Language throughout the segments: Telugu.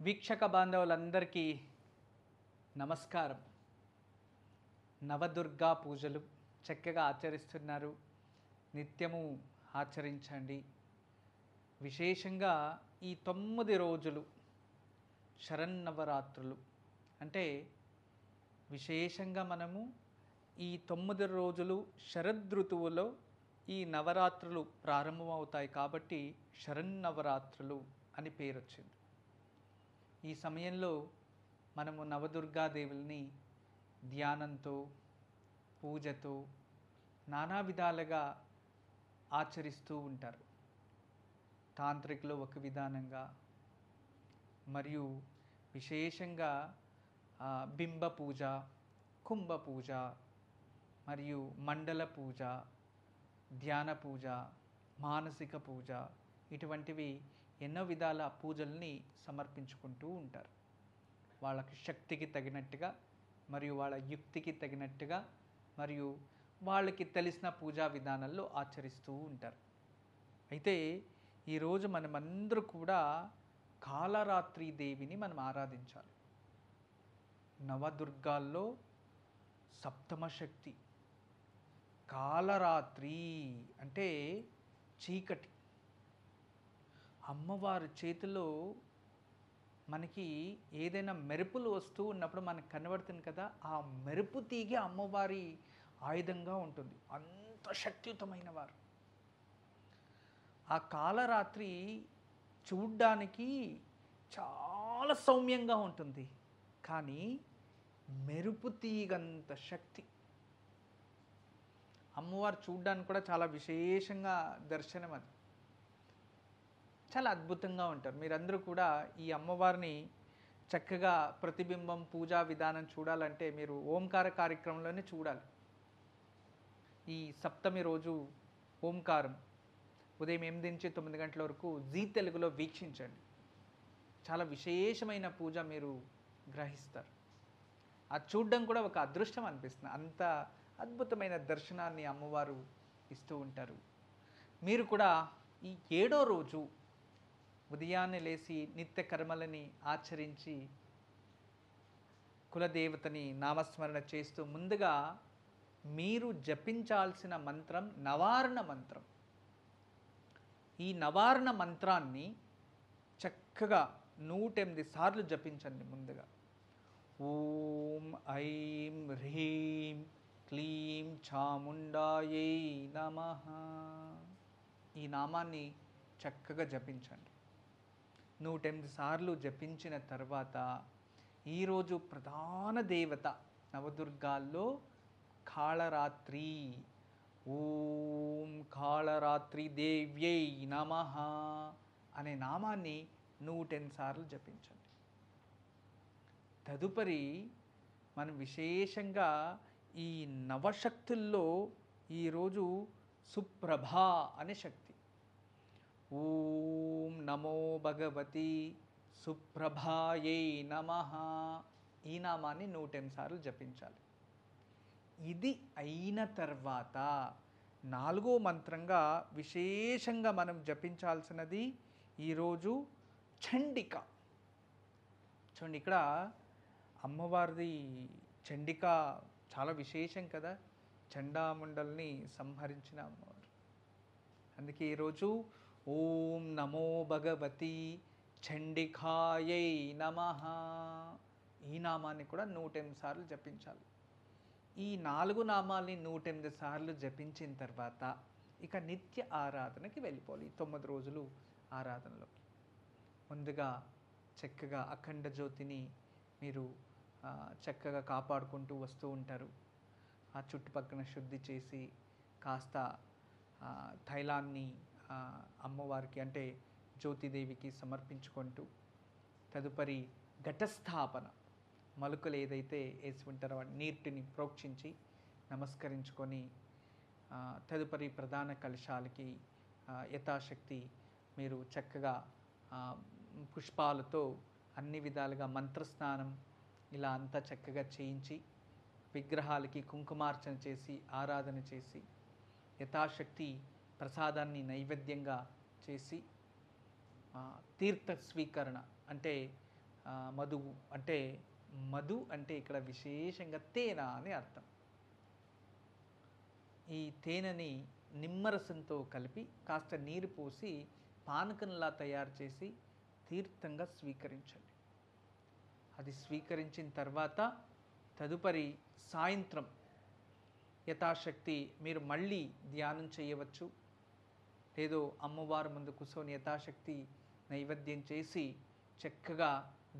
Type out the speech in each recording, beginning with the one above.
వీక్షక బాంధవులందరికీ నమస్కారం. నవదుర్గా పూజలు చక్కగా ఆచరిస్తున్నారు. నిత్యము ఆచరించండి. విశేషంగా ఈ 9 రోజులు శరన్నవరాత్రులు అంటే విశేషంగా మనము ఈ 9 రోజులు శరదృతువులో ఈ నవరాత్రులు ప్రారంభమవుతాయి కాబట్టి శరన్నవరాత్రులు అని పేరు వచ్చింది. ఈ సమయంలో మనము నవదుర్గాదేవుల్ని ధ్యానంతో పూజతో నానా విధాలుగా ఆచరిస్తూ ఉంటారు. తాంత్రికులు ఒక విధానంగా మరియు విశేషంగా బింబ పూజ, కుంభ పూజ మరియు మండల పూజ, ధ్యాన పూజ, మానసిక పూజ ఇటువంటివి ఎన్నో విధాల పూజల్ని సమర్పించుకుంటూ ఉంటారు. వాళ్ళకి శక్తికి తగినట్టుగా మరియు వాళ్ళ యుక్తికి తగినట్టుగా మరియు వాళ్ళకి తెలిసిన పూజా విధానాల్లో ఆచరిస్తూ ఉంటారు. అయితే ఈరోజు మనమందరూ కూడా కాళరాత్రి దేవిని మనం ఆరాధించాలి. నవదుర్గాల్లో సప్తమ శక్తి కాళరాత్రి అంటే చీకటి. అమ్మవారి చేతిలో మనకి ఏదైనా మెరుపులు వస్తూ ఉన్నప్పుడు మనకు కనబడుతుంది కదా, ఆ మెరుపు తీగే అమ్మవారి ఆయుధంగా ఉంటుంది. అంత శక్తియుతమైన వారు. ఆ కాళరాత్రి చూడ్డానికి చాలా సౌమ్యంగా ఉంటుంది, కానీ మెరుపు తీగంత శక్తి. అమ్మవారు చూడ్డానికి కూడా చాలా విశేషంగా దర్శనం. అది చాలా అద్భుతంగా ఉంటారు. మీరందరూ కూడా ఈ అమ్మవారిని చక్కగా ప్రతిబింబం పూజా విధానం చూడాలంటే మీరు ఓంకార కార్యక్రమంలోనే చూడాలి. ఈ సప్తమి రోజు ఓంకారం ఉదయం 8 నుంచి 9 గంటల వరకు జీ తెలుగులో వీక్షించండి. చాలా విశేషమైన పూజ మీరు గ్రహిస్తారు. అది చూడడం కూడా ఒక అదృష్టం అనిపిస్తుంది. అంత అద్భుతమైన దర్శనాన్ని అమ్మవారు ఇస్తూ ఉంటారు. మీరు కూడా ఈ 7వ రోజు ఉదయాన్నే లేచి నిత్య కర్మలని ఆచరించి కులదేవతని నామస్మరణ చేస్తూ ముందుగా మీరు జపించాల్సిన మంత్రం నవారణ మంత్రం. ఈ నవారణ మంత్రాన్ని చక్కగా 108 సార్లు జపించండి. ముందుగా ఓం ఐం హ్రీం క్లీం చాముండాయై నమః ఈ నామాన్ని చక్కగా జపించండి. 108 సార్లు జపించిన తర్వాత ఈరోజు ప్రధాన దేవత నవదుర్గాల్లో కాళరాత్రి. ఓం కాళరాత్రి దేవ్యై నమః అనే నామాన్ని 108 సార్లు జపించండి. తదుపరి మనం విశేషంగా ఈ నవశక్తుల్లో ఈరోజు సుప్రభ అనే శక్తి. ఓం నమో భగవతి సుప్రభాయై నమః ఈ నామాన్ని 108 సార్లు జపించాలి. ఇది అయిన తర్వాత 4వ మంత్రంగా విశేషంగా మనం జపించాల్సినది ఈరోజు చండిక. చూడండి, ఇక్కడ అమ్మవారిది చండిక చాలా విశేషం కదా. చండాముండల్ని సంహరించిన అమ్మవారు. అందుకే ఈరోజు ఓం నమో భగవతి చండికాయై నమః ఈ నామాన్ని కూడా 108 సార్లు జపించాలి. ఈ 4 నామాల్ని 108 సార్లు జపించిన తర్వాత ఇక నిత్య ఆరాధనకి వెళ్ళిపోవాలి. 9 రోజులు ఆరాధనలోకి ముందుగా చక్కగా అఖండ జ్యోతిని మీరు చక్కగా కాపాడుకుంటూ వస్తూ ఉంటారు. ఆ చుట్టుపక్కల శుద్ధి చేసి కాస్త తైలాన్ని అమ్మవారికి అంటే జ్యోతిదేవికి సమర్పించుకుంటూ తదుపరి ఘటస్థాపన మలుకలు ఏదైతే వేసి ఉంటారో నీటిని ప్రోక్షించి నమస్కరించుకొని తదుపరి ప్రధాన కలశాలకి యథాశక్తి మీరు చక్కగా పుష్పాలతో అన్ని విధాలుగా మంత్రస్నానం ఇలా అంతా చక్కగా చేయించి విగ్రహాలకి కుంకుమార్చన చేసి ఆరాధన చేసి యథాశక్తి ప్రసాదాన్ని నైవేద్యంగా చేసి తీర్థ స్వీకరణ అంటే మధువు అంటే మధు అంటే ఇక్కడ విశేషంగా తేనె అని అర్థం. ఈ తేనెని నిమ్మరసంతో కలిపి కాస్త నీరు పోసి పానకంలా తయారు చేసి తీర్థంగా స్వీకరించండి. అది స్వీకరించిన తర్వాత తదుపరి సాయంత్రం యథాశక్తి మీరు మళ్ళీ ధ్యానం చేయవచ్చు. లేదో అమ్మవారి ముందు కూర్చొని యథాశక్తి నైవేద్యం చేసి చక్కగా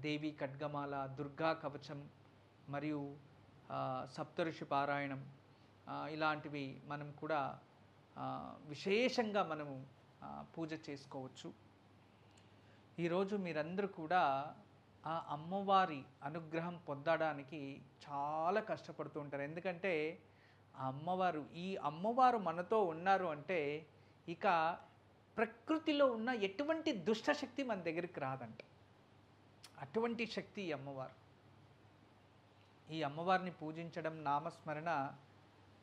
దేవి ఖడ్గమాల, దుర్గా కవచం మరియు సప్తఋషి పారాయణం ఇలాంటివి మనం కూడా విశేషంగా మనము పూజ చేసుకోవచ్చు. ఈరోజు మీరందరూ కూడా ఆ అమ్మవారి అనుగ్రహం పొందడానికి చాలా కష్టపడుతూ ఉంటారు. ఎందుకంటే ఈ అమ్మవారు మనతో ఉన్నారు అంటే ఇక ప్రకృతిలో ఉన్న ఎటువంటి దుష్టశక్తి మన దగ్గరికి రాదంట. అటువంటి శక్తి ఈ అమ్మవారు. ఈ అమ్మవారిని పూజించడం, నామస్మరణ,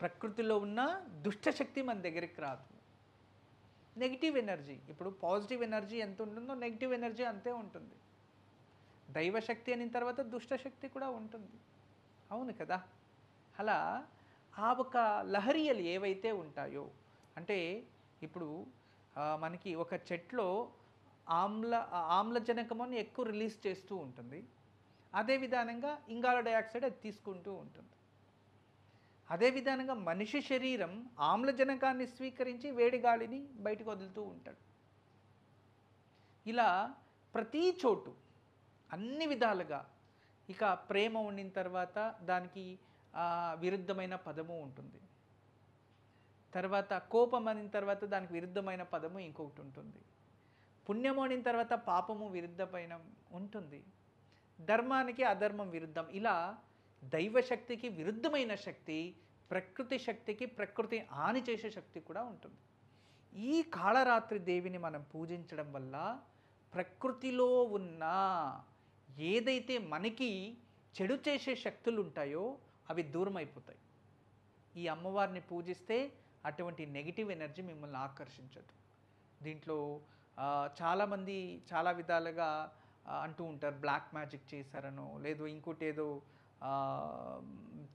ప్రకృతిలో ఉన్న దుష్టశక్తి మన దగ్గరికి రాదు. నెగిటివ్ ఎనర్జీ, ఇప్పుడు పాజిటివ్ ఎనర్జీ ఎంత ఉంటుందో నెగిటివ్ ఎనర్జీ అంతే ఉంటుంది. దైవశక్తి అయిన తర్వాత దుష్టశక్తి కూడా ఉంటుంది. అవును కదా? అలా ఆ ఒక లహరియలు ఏవైతే ఉంటాయో, అంటే ఇప్పుడు మనకి ఒక చెట్లో ఆమ్లజనకమని ఎక్కువ రిలీజ్ చేస్తూ ఉంటుంది. అదే విధానంగా ఇంగాల డయాక్సైడ్ అది తీసుకుంటూ ఉంటుంది. అదే విధానంగా మనిషి శరీరం ఆమ్లజనకాన్ని స్వీకరించి వేడి గాలిని బయటకు వదులుతూ ఉంటాడు. ఇలా ప్రతి చోటు అన్ని విధాలుగా ఇక ప్రేమ ఉండిన తర్వాత దానికి విరుద్ధమైన పదము ఉంటుంది. తర్వాత కోపం అనిన తర్వాత దానికి విరుద్ధమైన పదము ఇంకొకటి ఉంటుంది. పుణ్యము అనిన తర్వాత పాపము విరుద్ధమైన ఉంటుంది. ధర్మానికి అధర్మం విరుద్ధం. ఇలా దైవశక్తికి విరుద్ధమైన శక్తి, ప్రకృతి శక్తికి ప్రకృతి హాని చేసే శక్తి కూడా ఉంటుంది. ఈ కాళరాత్రి దేవిని మనం పూజించడం వల్ల ప్రకృతిలో ఉన్న ఏదైతే మనకి చెడు చేసే శక్తులు ఉంటాయో అవి దూరం అయిపోతాయి. ఈ అమ్మవారిని పూజిస్తే అటువంటి నెగిటివ్ ఎనర్జీ మిమ్మల్ని ఆకర్షించదు. దీంట్లో చాలామంది చాలా విధాలుగా అంటూ ఉంటారు, బ్లాక్ మ్యాజిక్ చేశారనో లేదు ఇంకోటి ఏదో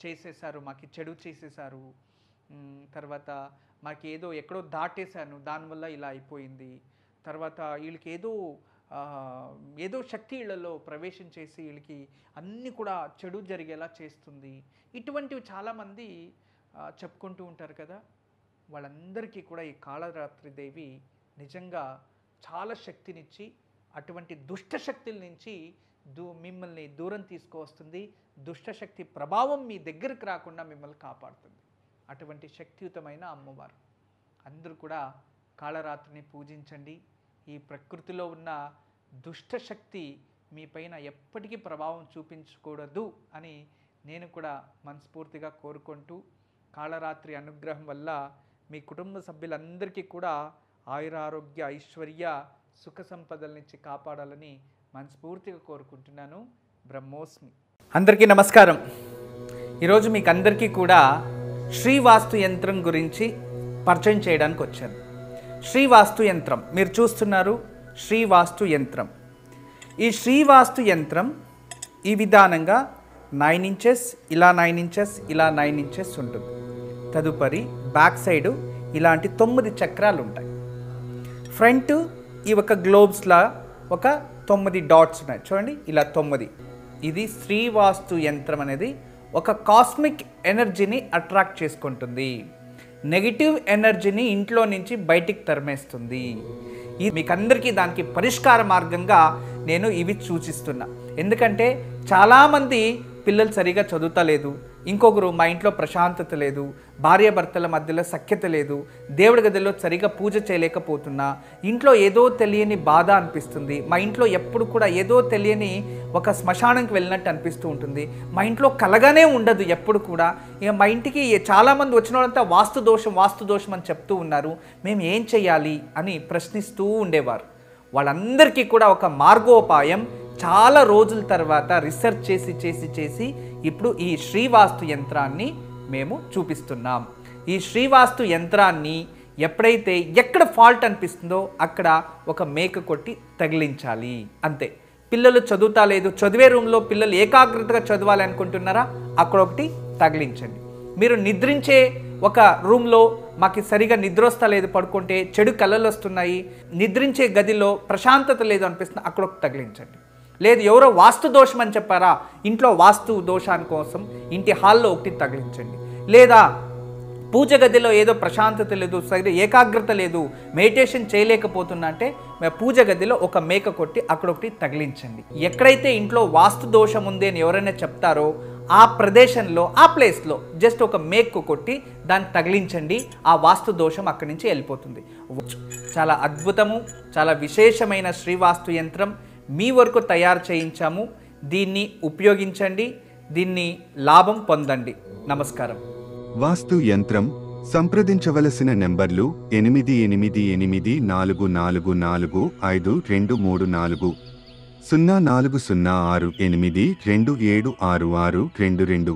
చేసేసారు, మాకు చెడు చేసేసారు, తర్వాత మాకు ఏదో ఎక్కడో దాటేశాను దానివల్ల ఇలా అయిపోయింది, తర్వాత వీళ్ళకి ఏదో శక్తి వీళ్ళలో ప్రవేశం చేసి వీళ్ళకి అన్నీ కూడా చెడు జరిగేలా చేస్తుంది. ఇటువంటివి చాలామంది చెప్పుకుంటూ ఉంటారు కదా. వాళ్ళందరికీ కూడా ఈ కాళరాత్రి దేవి నిజంగా చాలా శక్తినిచ్చి అటువంటి దుష్టశక్తుల నుంచి మిమ్మల్ని దూరం తీసుకువస్తుంది. దుష్టశక్తి ప్రభావం మీ దగ్గరికి రాకుండా మిమ్మల్ని కాపాడుతుంది. అటువంటి శక్తియుతమైన అమ్మవారు. అందరూ కూడా కాళరాత్రిని పూజించండి. ఈ ప్రకృతిలో ఉన్న దుష్టశక్తి మీ పైన ఎప్పటికీ ప్రభావం చూపించకూడదు అని నేను కూడా మనస్ఫూర్తిగా కోరుకుంటూ, కాళరాత్రి అనుగ్రహం వల్ల మీ కుటుంబ సభ్యులందరికీ కూడా ఆయురారోగ్య ఐశ్వర్య సుఖ సంపదలనిచ్చి కాపాడాలని మనస్ఫూర్తిగా కోరుకుంటున్నాను. బ్రహ్మోస్మి. అందరికీ నమస్కారం. ఈరోజు మీకు అందరికీ కూడా శ్రీవాస్తు యంత్రం గురించి పరిచయం చేయడానికి వచ్చాను. శ్రీవాస్తు యంత్రం మీరు చూస్తున్నారు. శ్రీవాస్తు యంత్రం. ఈ శ్రీవాస్తు యంత్రం ఈ విధానంగా 9 ఇంచెస్, ఇలా 9 ఇంచెస్, ఇలా 9 ఇంచెస్ ఉంటుంది. తదుపరి బ్యాక్ సైడు ఇలాంటి 9 చక్రాలు ఉంటాయి. ఫ్రంట్ ఈ ఒక గ్లోబ్స్లా ఒక 9 డాట్స్ ఉన్నాయి చూడండి, ఇలా 9. ఇది శ్రీవాస్తు యంత్రం అనేది ఒక కాస్మిక్ ఎనర్జీని అట్రాక్ట్ చేసుకుంటుంది. నెగిటివ్ ఎనర్జీని ఇంట్లో నుంచి బయటికి తరిమేస్తుంది. మీకు అందరికీ దానికి పరిష్కార మార్గంగా నేను ఇవి సూచిస్తున్నా. ఎందుకంటే చాలామంది పిల్లలు సరిగా చదువుతలేదు, ఇంకొకరు మా ఇంట్లో ప్రశాంతత లేదు, భార్యాభర్తల మధ్యలో సఖ్యత లేదు, దేవుడి గదిలో సరిగా పూజ చేయలేకపోతున్నా, ఇంట్లో ఏదో తెలియని బాధ అనిపిస్తుంది, మా ఇంట్లో ఎప్పుడు కూడా ఏదో తెలియని ఒక శ్మశానంకి వెళ్ళినట్టు అనిపిస్తూ ఉంటుంది, మా ఇంట్లో కలగానే ఉండదు ఎప్పుడు కూడా, ఇక మా ఇంటికి చాలామంది వచ్చిన వాళ్ళంతా వాస్తు దోషం అని చెప్తూ ఉన్నారు, మేము ఏం చేయాలి అని ప్రశ్నిస్తూ ఉండేవారు. వాళ్ళందరికీ కూడా ఒక మార్గోపాయం చాలా రోజుల తర్వాత రీసెర్చ్ చేసి ఇప్పుడు ఈ శ్రీవాస్తు యంత్రాన్ని మేము చూపిస్తున్నాం. ఈ శ్రీవాస్తు యంత్రాన్ని ఎక్కడ ఫాల్ట్ అనిపిస్తుందో అక్కడ ఒక మేక కొట్టి తగిలించాలి అంతే. పిల్లలు చదువుతా లేదు, చదివే రూమ్లో పిల్లలు ఏకాగ్రతగా చదవాలి అనుకుంటున్నారా, అక్కడ ఒకటి తగిలించండి. మీరు నిద్రించే ఒక రూమ్లో మాకు సరిగా నిద్ర వస్తలేదు, పడుకుంటే చెడు కళలు వస్తున్నాయి, నిద్రించే గదిలో ప్రశాంతత లేదు అనిపిస్తుంది, అక్కడ ఒకటి తగిలించండి. లేదు ఎవరో వాస్తు దోషం అని చెప్పారా, ఇంట్లో వాస్తు దోషాని కోసం ఇంటి హాల్లో ఒకటి తగిలించండి. లేదా పూజ గదిలో ఏదో ప్రశాంతత లేదు, సరిగ్గా ఏకాగ్రత లేదు, మెడిటేషన్ చేయలేకపోతున్నా అంటే పూజ గదిలో ఒక మేక కొట్టి అక్కడ ఒకటి తగిలించండి. ఎక్కడైతే ఇంట్లో వాస్తు దోషం ఉంది అని ఎవరైనా చెప్తారో ఆ ప్రదేశంలో ఆ ప్లేస్లో జస్ట్ ఒక మేకు కొట్టి దాన్ని తగిలించండి, ఆ వాస్తు దోషం అక్కడి నుంచి వెళ్ళిపోతుంది. చాలా అద్భుతము, చాలా విశేషమైన శ్రీవాస్తు యంత్రం మీ వరకు తయారు చేయించాము. దీన్ని ఉపయోగించండి, దీన్ని లాభం పొందండి. నమస్కారం. వాస్తు యంత్రం సంప్రదించవలసిన నెంబర్లు 8844452344 040682766622.